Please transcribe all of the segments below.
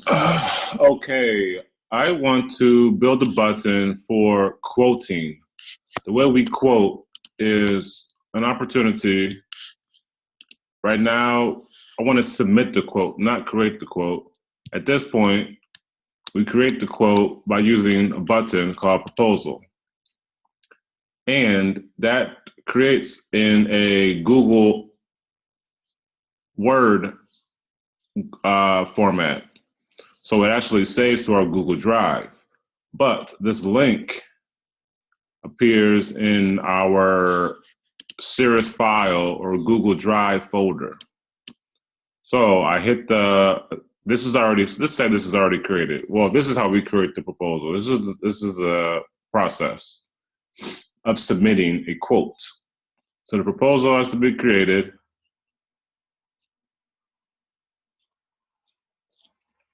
Okay, I want to build a button for quoting. The way we quote is an opportunity. Right now, I want to submit the quote, not create the quote. At this point, we create the quote by using a button called proposal. And that creates in a Google Word format. So it actually saves to our Google Drive. But this link appears in our Cirrus file or Google Drive folder. So I hit this is already, let's say this is already created. Well, this is how we create the proposal. This is the process of submitting a quote. So the proposal has to be created.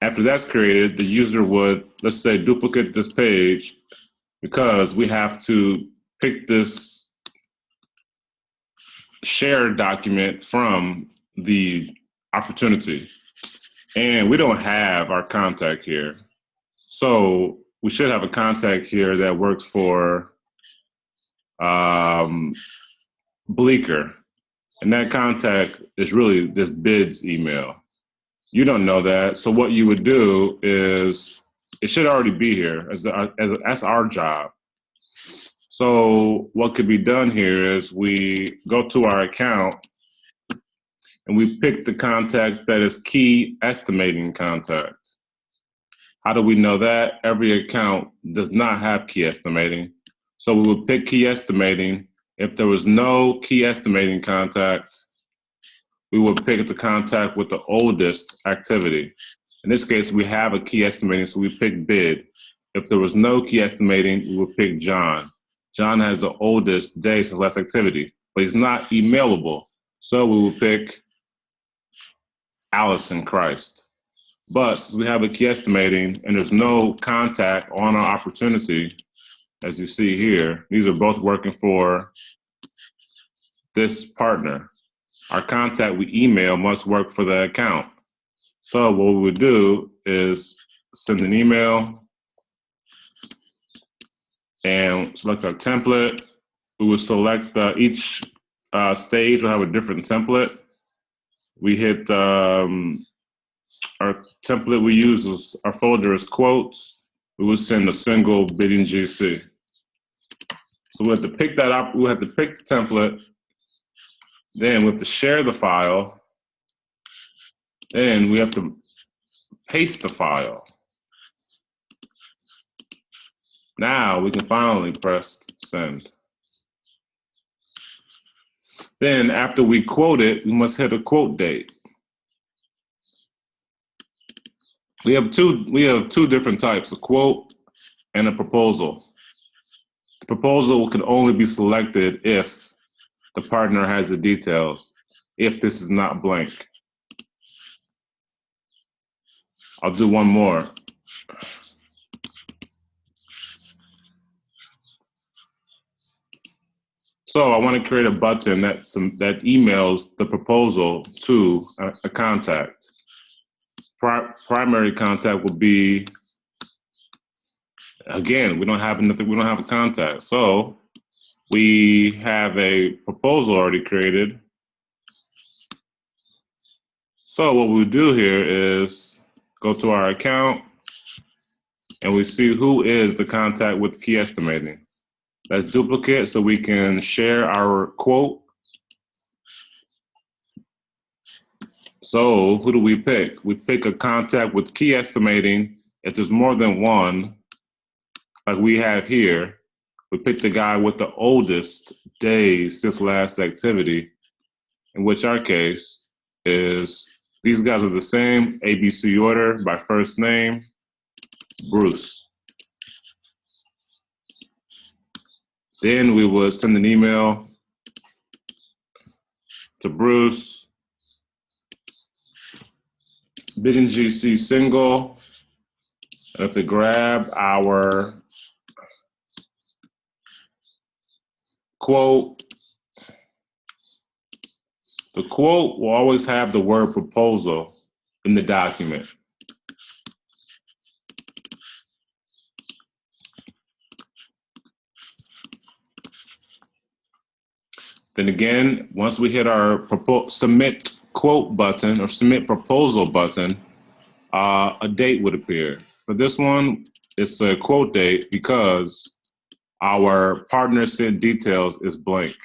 After that's created, the user would, let's say, duplicate this page because we have to pick this shared document from the opportunity. And we don't have our contact here. So we should have a contact here that works for Bleecker. And that contact is really this bid's email. You don't know that. So what you would do is, it should already be here that's our job. So what could be done here is we go to our account and we pick the contact that is key estimating contact. How do we know that? Every account does not have key estimating. So we would pick key estimating. If there was no key estimating contact, we would pick the contact with the oldest activity. In this case, we have a key estimating, so we pick bid. If there was no key estimating, we would pick John. John has the oldest day since last activity, but he's not emailable. So we would pick Allison Christ. But since we have a key estimating and there's no contact on our opportunity, as you see here, these are both working for this partner. Our contact we email must work for the account. So what we would do is send an email and select our template. We would select each stage will have a different template. We hit our template we use is our folder is quotes. We would send a single bidding GC. So we have to pick that up. We have to pick the template. Then we have to share the file. Then we have to paste the file. Now we can finally press send. Then after we quote it, we must hit a quote date. We have two different types, a quote and a proposal. The proposal can only be selected if the partner has the details, if this is not blank. I'll do one more. So I want to create a button that emails the proposal to a contact. Primary contact will be, again, we don't have a contact. So we have a proposal already created. So what we do here is go to our account and we see who is the contact with key estimating. That's duplicate, so we can share our quote. So who do we pick? We pick a contact with key estimating. If there's more than one, like we have here, we pick the guy with the oldest days since last activity, in which our case is, these guys are the same, ABC order by first name, Bruce. Then we would send an email to Bruce, bidding GC single. I have to grab our quote. The quote will always have the word proposal in the document. Then again, once we hit our submit quote button or submit proposal button, a date would appear. For this one, it's a quote date because our partner sent details is blank.